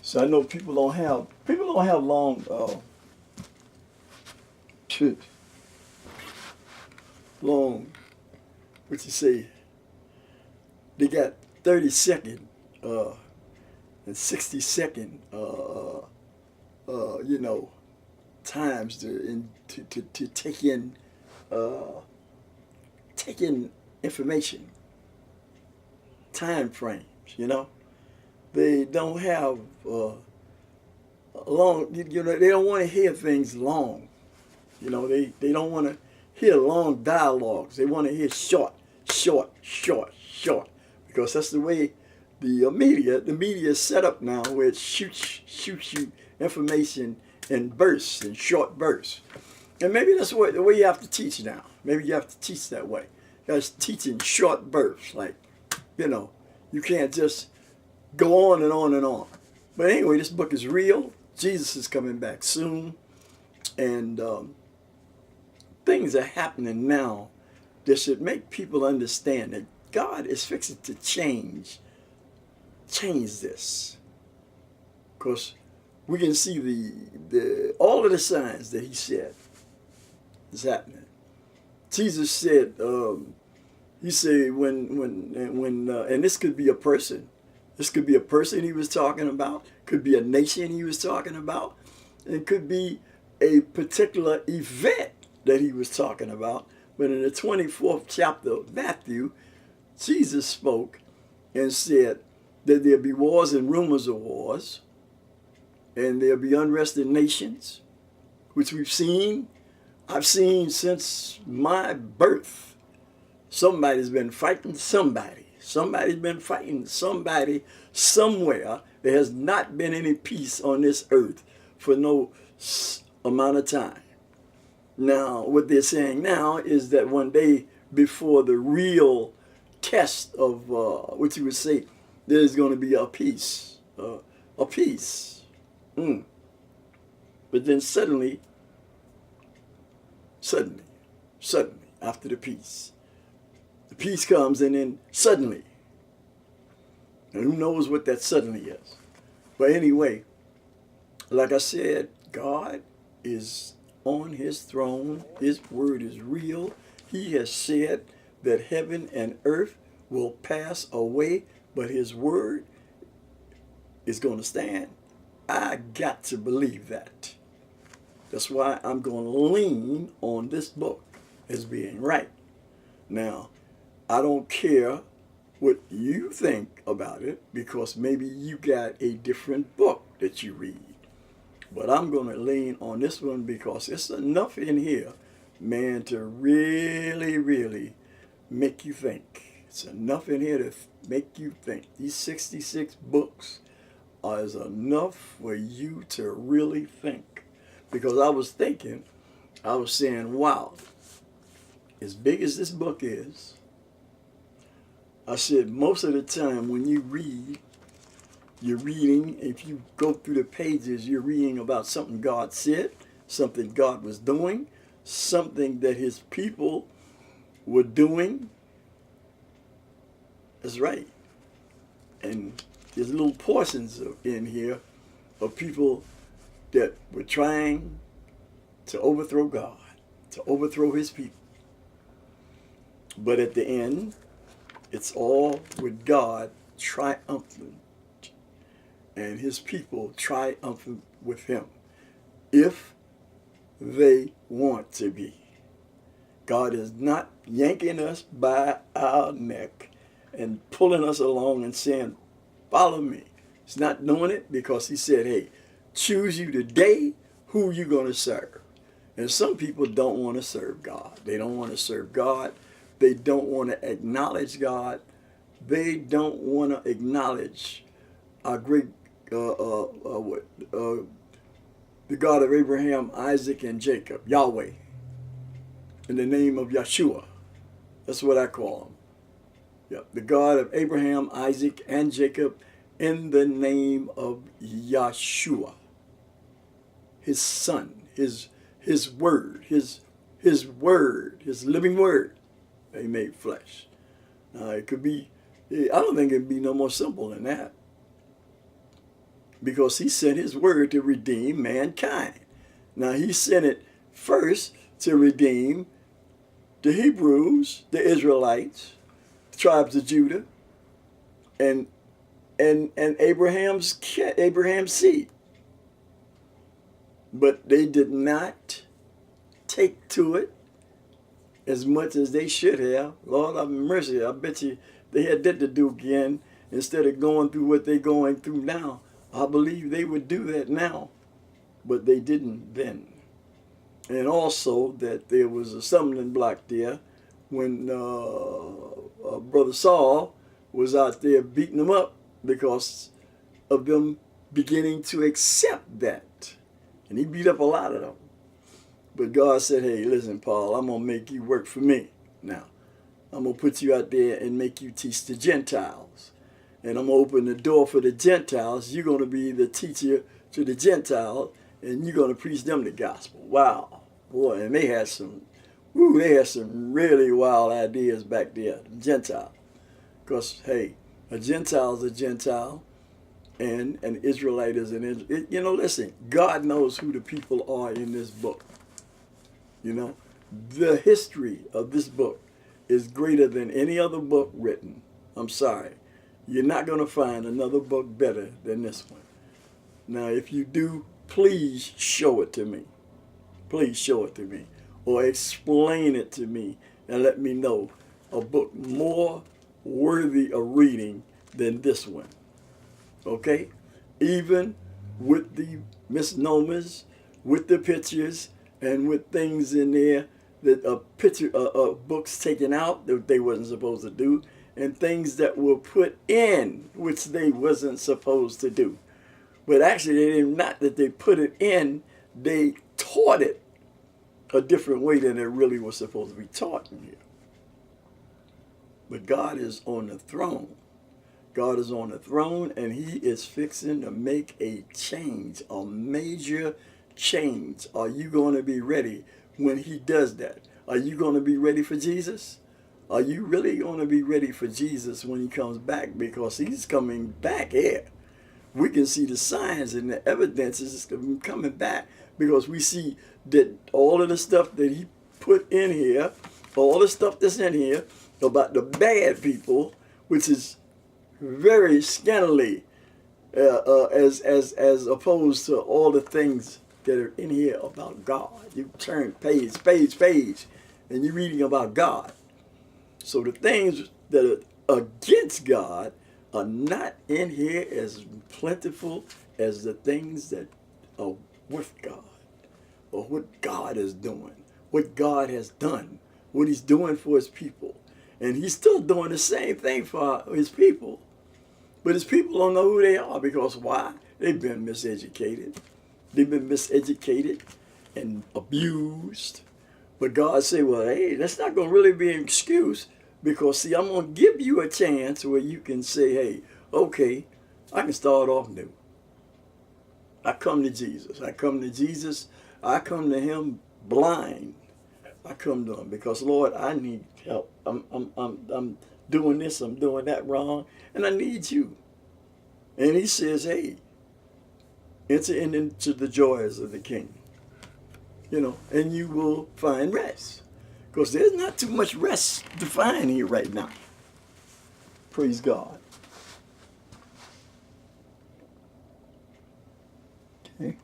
So I know people don't have long long, what you say, they got 30-second and 60-second you know, times to take in information, time frames, you know. They don't have long, you know, they don't want to hear things long. You know, they don't want to hear long dialogues. They want to hear short, short, short, short. Because that's the way the media is set up now, where it shoots you information in bursts, in short bursts. And maybe that's the way you have to teach now. Maybe you have to teach that way. You have to teach in short bursts. Like, you know, you can't just go on and on and on. But anyway, this book is real. Jesus is coming back soon. And things are happening now that should make people understand that God is fixing to change this. Because we can see the all of the signs that he said is happening. Jesus said, he said when and this could be a person. This could be a person he was talking about, could be a nation he was talking about, and it could be a particular event that he was talking about. But in the 24th chapter of Matthew, Jesus spoke and said that there'll be wars and rumors of wars, and there'll be unrest in nations, which we've seen. I've seen since my birth. Somebody's been fighting somebody. Somebody's been fighting somebody somewhere. There has not been any peace on this earth for no amount of time. Now, what they're saying now is that one day before the real test of what you would say, there's going to be a peace. A peace. But then suddenly, after the peace comes, and then suddenly, and who knows what that suddenly is. But anyway, like I said, God is on his throne. His word is real. He has said that heaven and earth will pass away, but his word is going to stand. I got to believe that. That's why I'm going to lean on this book as being right. Now, I don't care what you think about it, because maybe you got a different book that you read. But I'm going to lean on this one because it's enough in here, man, to really, really make you think. It's enough in here to make you think. These 66 books is enough for you to really think. Because I was thinking, I was saying, wow, as big as this book is, I said most of the time when you read, you're reading, if you go through the pages, you're reading about something God said, something God was doing, something that his people were doing. That's right. And there's little portions in here of people that were trying to overthrow God, to overthrow his people. But at the end, it's all with God triumphant and his people triumphant with him, if they want to be. God is not yanking us by our neck and pulling us along and saying, follow me. He's not doing it because he said, hey, choose you today who you're going to serve. And some people don't want to serve God. They don't want to serve God. They don't want to acknowledge God. They don't want to acknowledge our great, the God of Abraham, Isaac, and Jacob, Yahweh, in the name of Yeshua. That's what I call him. Yep. The God of Abraham, Isaac, and Jacob, in the name of Yeshua, his son, his word, his word, his living word. They made flesh. It could be, I don't think it'd be no more simple than that. because he sent his word to redeem mankind. Now he sent it first to redeem the Hebrews, the Israelites, the tribes of Judah, and Abraham's seed. But they did not take to it as much as they should have. Lord have mercy. I bet you they had that to do again instead of going through what they're going through now. I believe they would do that now, but they didn't then. And also that there was a stumbling block there when Brother Saul was out there beating them up because of them beginning to accept that. And he beat up a lot of them. But God said, hey, listen, Paul, I'm going to make you work for me now. I'm going to put you out there and make you teach the Gentiles. And I'm going to open the door for the Gentiles. You're going to be the teacher to the Gentiles, and you're going to preach them the gospel. Wow. Boy, and they had some really wild ideas back there, the Gentile. Because, hey, a Gentile is a Gentile, and an Israelite is an Israelite. You know, listen, God knows who the people are in this book. You know, the history of this book is greater than any other book written. I'm sorry. You're not going to find another book better than this one. Now, if you do, please show it to me. Please show it to me. Or explain it to me and let me know a book more worthy of reading than this one. Okay? Even with the misnomers, with the pictures, and with things in there that books taken out that they wasn't supposed to do, and things that were put in which they wasn't supposed to do. But actually, not that they put it in, they taught it a different way than it really was supposed to be taught in here. But God is on the throne. God is on the throne, and he is fixing to make a change, a major change. Are you going to be ready when he does that? Are you going to be ready for Jesus? Are you really going to be ready for Jesus when he comes back? Because he's coming back here. We can see the signs and the evidences of him coming back, because we see that all of the stuff that he put in here, all the stuff that's in here about the bad people, which is very scantily as opposed to all the things that are in here about God. You turn page, and you're reading about God. So the things that are against God are not in here as plentiful as the things that are with God, or what God is doing, what God has done, what he's doing for his people. And he's still doing the same thing for his people. But his people don't know who they are, because why? They've been miseducated. They've been miseducated and abused. But God said, well, hey, that's not going to really be an excuse, because, see, I'm going to give you a chance where you can say, hey, okay, I can start off new. I come to Jesus. I come to Jesus. I come to him blind. I come to him because, Lord, I need help. I'm doing this, I'm doing that wrong, and I need you. And he says, hey, enter into the joys of the King. You know, and you will find rest. Because there's not too much rest to find here right now. Praise God. Okay.